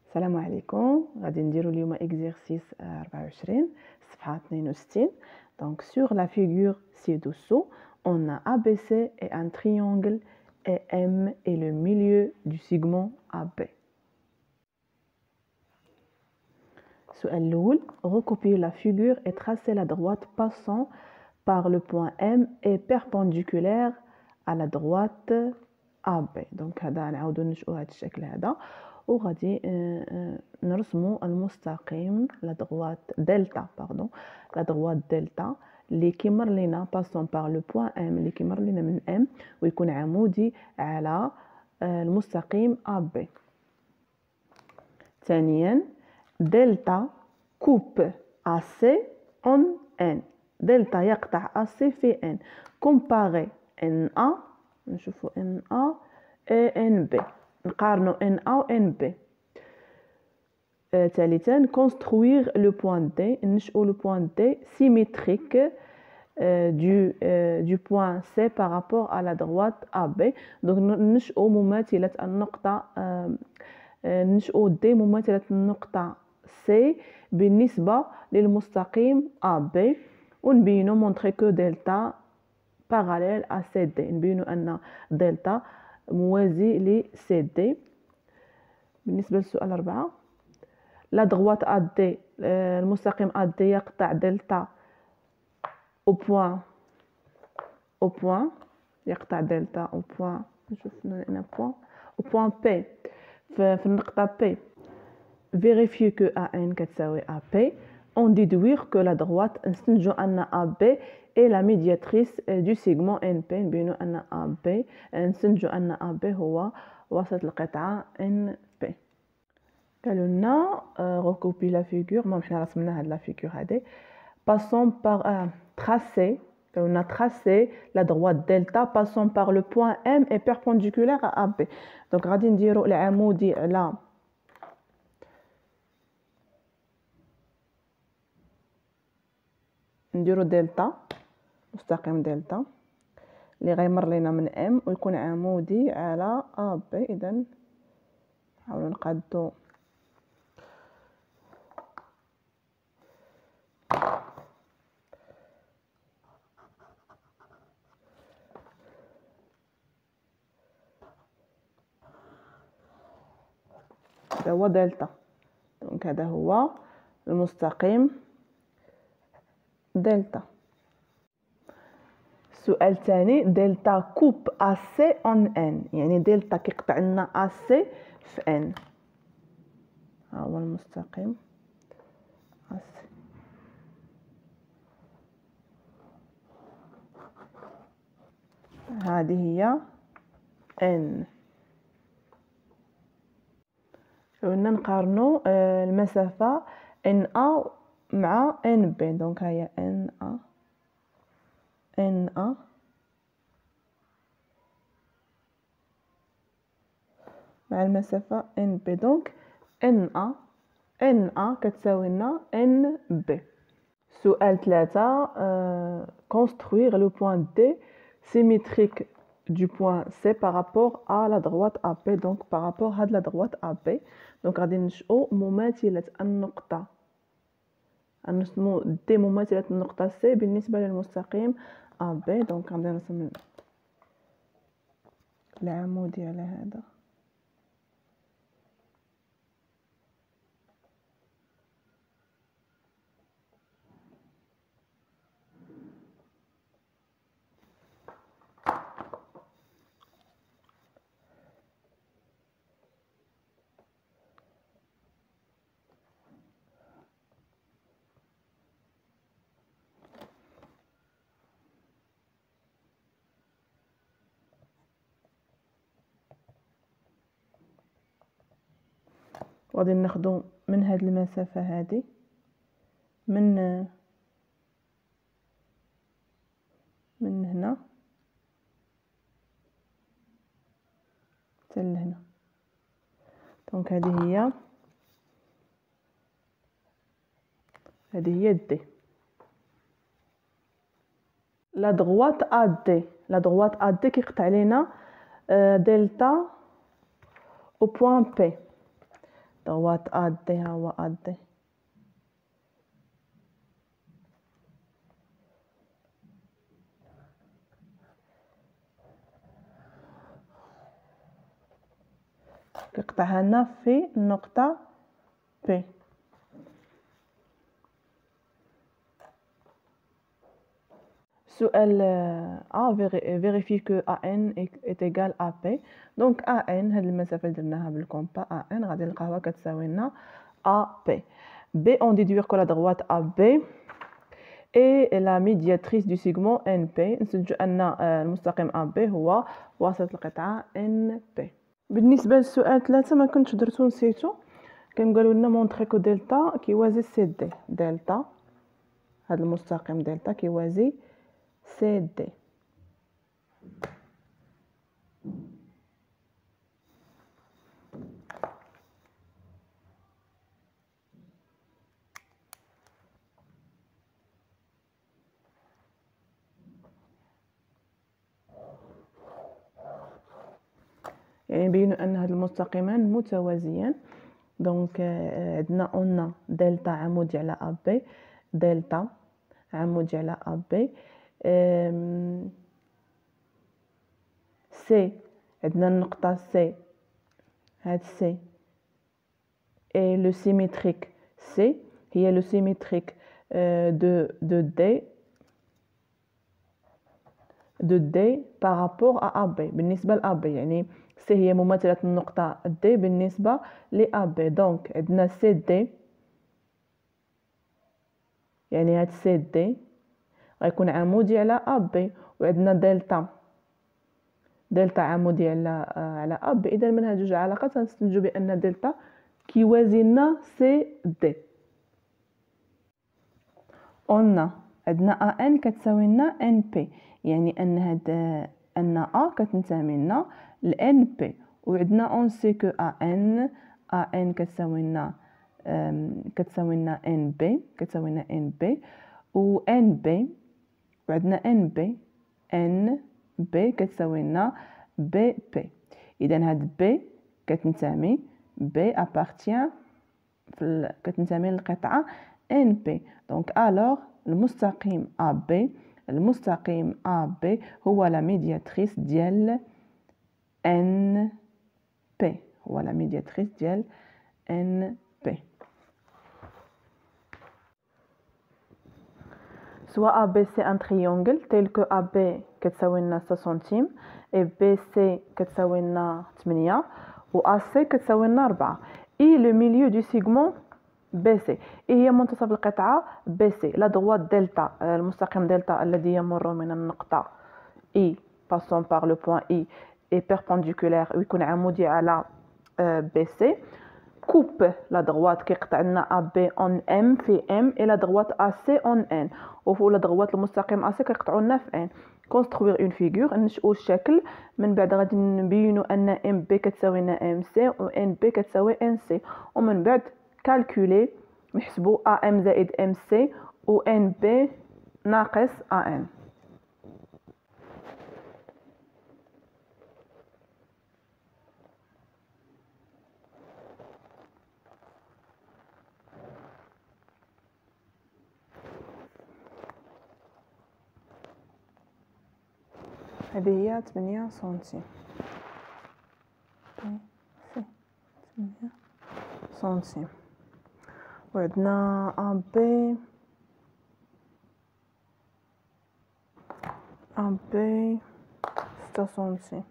السلام عليكم. غادي نديرو اليوم exercice 24 صفحة 62. Donc sur la figure ci-dessous, on a ABC et un triangle et M est le milieu du segment AB. السؤال الأول: recopier la figure et tracer la droite passant par le point M et perpendiculaire à la droite AB. Donc هذا نعاودو ننشئو هذا الشكل هذا وغادي نرسمو المستقيم لا دروات دلتا لا دروات دلتا اللي كيمر لينا باسون بار لو بوين ام اللي كيمر لينا من ام ويكون عمودي على المستقيم ا بي. ثانيا دلتا كوب ا سي اون ان، دلتا يقطع ا سي في ان. كومباري ان ا، نشوفو ان ا اي ان بي، نقارنو ان ا و ان بي. ثالثا construire le point D، نشئو le point D symétrique du point C par rapport à la droite AB. donc نشئو مماثلة النقطة نشئو D مماثلة النقطة C بالنسبة للمستقيم AB ونبينو montrer que delta parallèle à CD، نبينو أن دلتا موازي ل CD. بالنسبة للسؤال 4: لا droite AD، المستقيم AD يقطع دلتا au point يقطع دلتا au point، نشوف هنا point au point P في النقطة P. vérifier que AN كتساوي AP. on déduire que la droite، نستنتجو أن AB est la médiatrice du segment NP، نبينو أن AB، نستنتجو أن AB هو وسط القطعة NP. قالوا لنا recopier la figure، المهم حنا رسمنا هاد لا فيغور هادي. passons par tracer، قالوا لنا tracer la droite delta passons par le point M et perpendiculaire à AB. donc غادي نديرو العمودي على نديرو دلتا، مستقيم دلتا اللي غيمر لينا من M ويكون عمودي على AB. اذا نحاولوا نقادو هذا هو دلتا. دونك هذا هو المستقيم دلتا. السؤال الثاني: دلتا كوب ا سي اون ان، يعني دلتا كيقطع لنا ا سي في ان. ها هو المستقيم ا سي. هذه هي ان. قلنا نقارنوا المسافة ان ا مع ان بي. دونك هي ان ا مع المسافة ان بي. دونك ان ا كتساوي لنا ان بي. سؤال 3: construire le point D symétrique du point C par rapport à la droite AB. donc par rapport à la droite AB. donc غادي نشئو مماثلة النقطة، نرسمو D مماثلة النقطة C بالنسبة للمستقيم AB. donc غادي نرسم العمودي على هذا. غادي ناخدو من هاد المسافة هادي من هنا حتى لهنا. دونك هذه هي دي. لا droite AD كيقطع لينا دلتا au point P. droite AD ها هو AD. كيقطعها لنا في النقطة P. سؤال vérifie que AN est égal à P. donc AN هاد المسافة اللي درناها بالكومبا AN غادي نلقاوها كتساوي لنا AP. B on déduit que la droite AB est la médiatrice du segment NP. نسجل أن المستقيم AB هو وسط القطعة NP. بالنسبة للسؤال 3 ما كنتش درتو نسيتو، كانوا قالوا لنا مونطري كو دلتا كيوازي سي دي. دلتا هذا المستقيم دلتا كيوازي سي دي. يعني يبينوا ان هاد المستقيمان متوازيان. دونك عندنا قلنا دلتا عمودي على ا بي، دلتا عمودي على ا بي. سي عندنا النقطة سي، هاد سي اي لو سيميتريك، سي هي لو سيميتريك دو دي بارابور ا بي، بالنسبة ل ا بي. يعني سي هي مماثلة النقطة دي بالنسبة ل ا بي. دونك عندنا سي دي، يعني هاد سي دي غيكون عمودي على ا بي، وعندنا دلتا، دلتا عمودي على ا بي. اذا من هاد جوج علاقات غنستنتجوا بان دلتا كيوازي لنا سي دي. قلنا عندنا ا ان كتساوي لنا ان بي، يعني ان هاد ان ا كتنتمي لنا لان بي، وعندنا اون سي كو ا ان كتساوي لنا ان بي، كتساوي لنا ان بي و ان بي، وعندنا ان بي كتساوي لنا بي بي. اذا هاد بي كتنتمي بي ابارتيان كتنتمي للقطعه ان بي. دونك الوغ المستقيم ا بي، المستقيم ا بي هو لا ميدياتريس ديال ان بي، هو لا ميدياتريس ديال ان بي. soit AB c'est un triangle tel que AB كتساوي لنا 6 سنتيم et BC كتساوي لنا 8 و AC كتساوي لنا 4 et le milieu du segment BC هي منتصف القطعة BC. لا droite دلتا، المستقيم دلتا الذي يمر من النقطة E passant par le point E est perpendiculaire ويكون عمودي على BC. coupe la droite كيقطع لنا AB en M في M et la droite AC en N، ولا droite المستقيم AC كيقطعوا لنا في N. construire une figure، ننشئوا الشكل، من بعد غادي نبينوا ان MB كتساوي لنا MC و NB كتساوي NC، ومن بعد calculer نحسبوا AM زائد MC و NB ناقص AM. هذه هي 8 سنتيم، 8 سنتيم. وعندنا ا بي 6 سنتيم.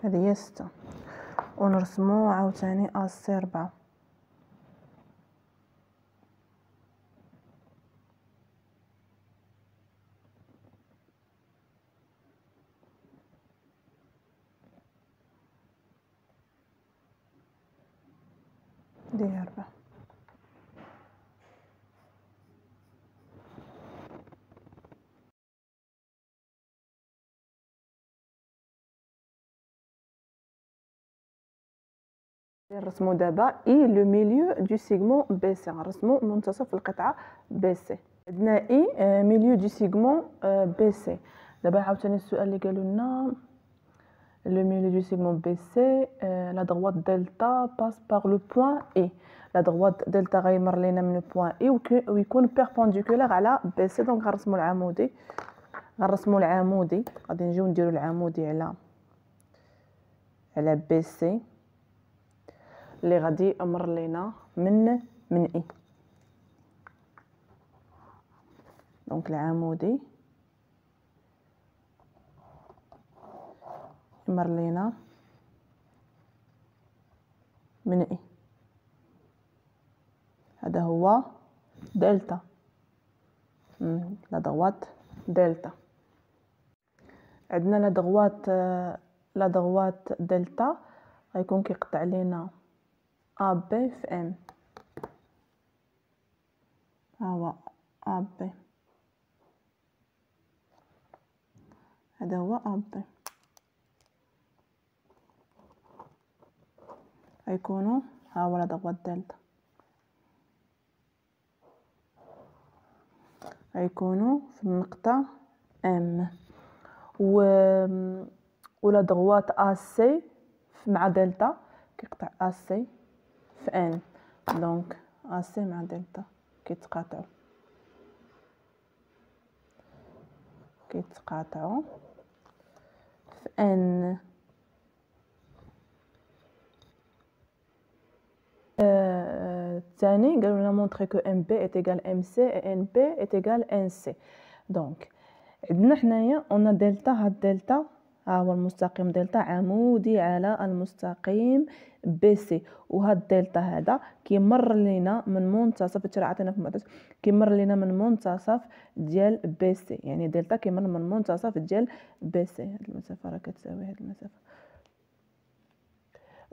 هذه هي 6، ونرسمو عاوتاني AC 4. دي 4. نرسمو دابا اي لو ميليو دو سيغمون بي سي، غنرسمو منتصف القطعه بي سي. عندنا اي ميليو دو سيغمون بي سي. دابا عاوتاني السؤال اللي قالوا لنا le milieu du segment BC, la droite delta passe par le point E. La droite delta غيمر لينا من البوان E ويكون perpendiculaire على BC. دونك غنرسمو العمودي، غادي نجيو نديرو العمودي على BC اللي غادي يمر لينا من E. دونك العمودي يمر لينا من اي، هذا هو دلتا، لا دغوات دلتا. عندنا لا دغوات دلتا غيكون كيقطع لينا ا بي في ام، ها هو ا بي، هذا هو ا بي، غيكونوا ها هو لا دغوات دلتا، غيكونوا في النقطة ام. ولا دغوات ا سي مع دلتا كيقطع ا سي في ان. دونك ا سي مع دلتا كيتقاطعوا في ان. الثاني قالوا لنا مونطري كو ام بي est égal ام سي et ان بي est égal ان سي. دونك عندنا حنايا قلنا دلتا، هاد دلتا ها هو المستقيم دلتا عمودي على المستقيم بي سي، وهاد دلتا هذا كيمر لينا من منتصف، ترى عطينا في المعطيات كيمر لينا من منتصف ديال بي سي، يعني دلتا كيمر من منتصف ديال بي سي. هاد المسافه راه كتساوي هاد المسافه.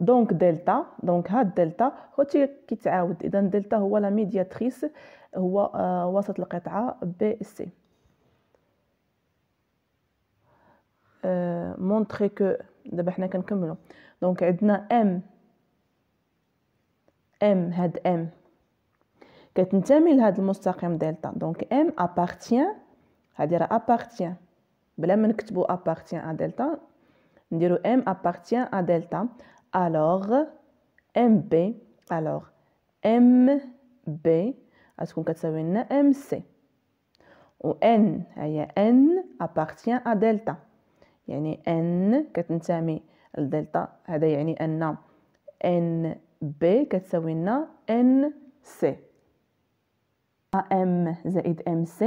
دونك دلتا، دونك هاد دلتا هو كيتعاود، اذا دلتا هو لا ميدياتريس، هو وسط القطعه بي سي. مونطري كو دابا حنا كنكملوا. دونك عندنا ام هاد ام كتنتمي لهاد المستقيم دلتا. دونك ام ابارتيان، هادي راه ابارتيان بلا ما نكتبوا ابارتيان ا دلتا، نديرو ام ابارتيان ا دلتا. alors MB غتكون كتساوي لنا MC، و N هي N appartient à delta، يعني N كتنتمي لدلتا، هذا يعني أن NB كتساوي لنا NC. AM زائد MC.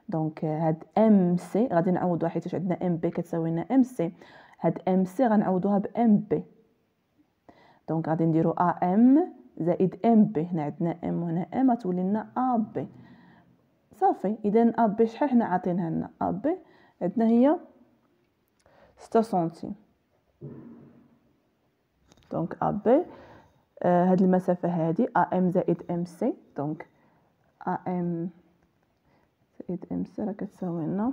دونك هاد MC غادي نعوضوها حيت عندنا MB كتساوي لنا MC، هاد MC غنعوضوها ب MB. دونك غادي نديرو AM زائد MB، هنا عندنا M وهنا M غتولي لنا AB صافي. اذا AB شحال حنا عاطينها لنا؟ AB عندنا هي 6 سنتيم. دونك AB هاد المسافه هادي AM زائد MC، دونك AM زائد MC راه كتساوي لنا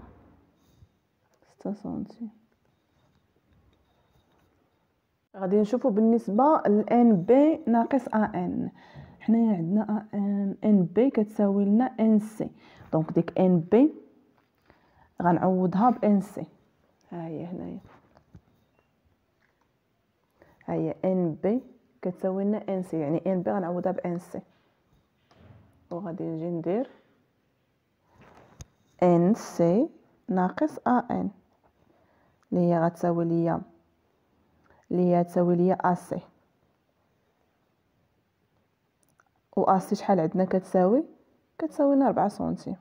6 سنتيم. غادي نشوفوا بالنسبه لان بي ناقص ان، حنايا عندنا ان بي كتساوي لنا ان سي. دونك ديك ان بي غنعوضها بان سي، ها هي هنايا، ها هي ان بي كتساوي لنا ان سي، يعني ان بي غنعوضها بان سي، وغادي نجي ندير ان سي ناقص ان اللي هي غتساوي ليا تساوي ليا AC، و AC شحال عندنا كتساوي لنا 4 سنتيم.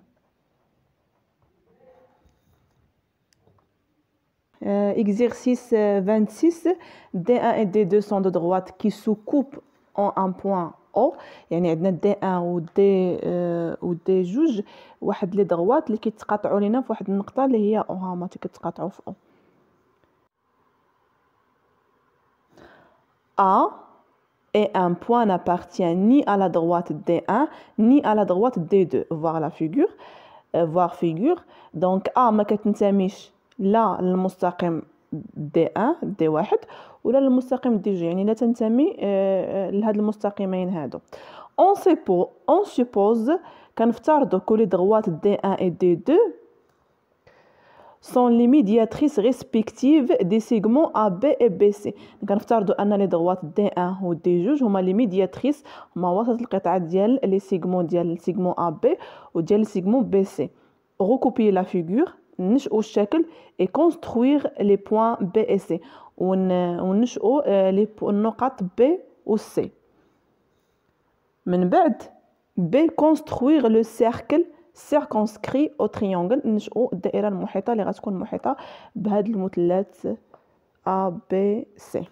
Exercice 26. D1 et D2 sont de droite qui se coupent en un point O. يعني عندنا D1 و D2 واحد لي دغوات اللي كيتقاطعوا لينا في واحد النقطه اللي هي O، هما كيتقاطعوا في O. A et un point n'appartient ni à la droite D1 ni à la droite D2. Voir la figure. Donc A ما كتنتميش لا للمستقيم D1 D1 ولا للمستقيم دي جي، يعني لا تنتمي لهاد المستقيمين هادو. on suppose كنفترضوا que les droites D1 et D2 sont les médiatrices respectives des segments AB et BC. كنفترضوا ان لي droites D1 و D2 هما لي médiatrices، هما وسط القطعه ديال لي سيغمون ديال السيغمون AB وديال السيغمون BC. recopier la figure، ننشئوا الشكل et construire les points B et C، وننشئوا النقط B و C. من بعد B construire le cercle circonscrit au triangle، ننشئوا الدائره المحيطه اللي غتكون محيطه بهاد المثلث A B C.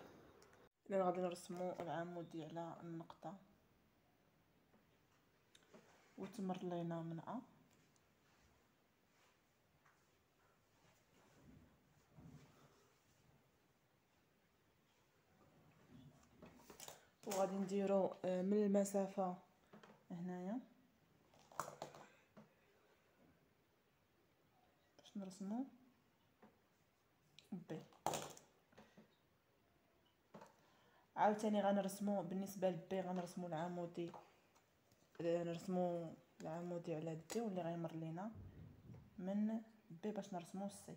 الا غادي نرسموا العمودي على النقطه وتمرلينا من A، وغادي نديرو من المسافه هنايا باش نرسمو بي. عاوتاني غنرسمو بالنسبه لبي غنرسمو العمودي، نرسمو العمودي على دي واللي غيمر لينا من بي باش نرسمو سي.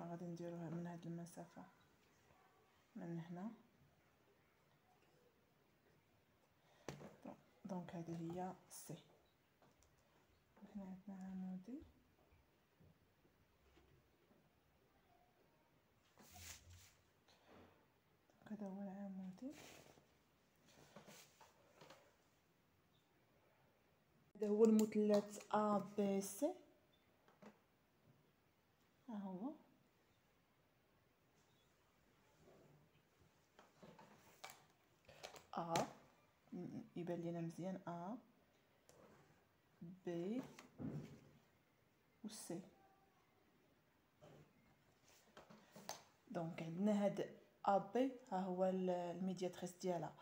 غادي نديروها من هاد المسافه من هنا. دونك هذه هي سي. هنا عندنا عمودي هذا هو العمودي، هذا هو المثلث A B C. ها هو A، يبان لينا مزيان A B و C. دونك عندنا هاد A B ها هو الميدياتريس ديالها،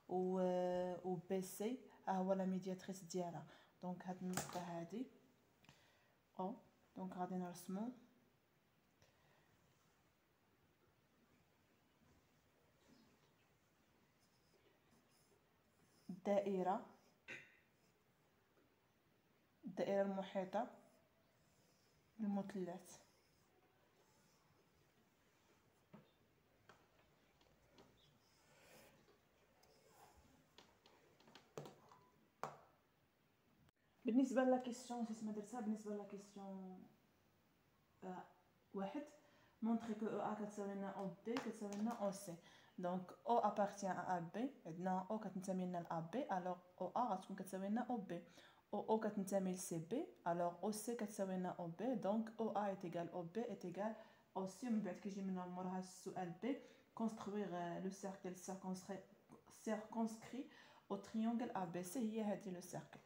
و B C ها هو لا ميدياتريس ديالها. دونك هاد النقطه هادي او، دونك غادي نرسمو الدائره المحيطه بالمثلث. بالنسبه لا كيسيون نسيت ما درتها، بالنسبه لا كيسيون واحد مونطري كو او ا كتساوي لنا او بي كتساوي لنا او سي. دونك او ابارتيان ا بي، عندنا او كتنتمي لنا ل بي، الوغ او ا غتكون كتساوي لنا او بي. او كتنتمي ل سي بي، الوغ او سي كتساوي لنا او بي. دونك او ا ايتيغال او بي ايتيغال او سي. من بعد كيجي من موراها السؤال بي كونستروير لو سيركل circonscrit au triangle ABC. هي هذه لو سيركل.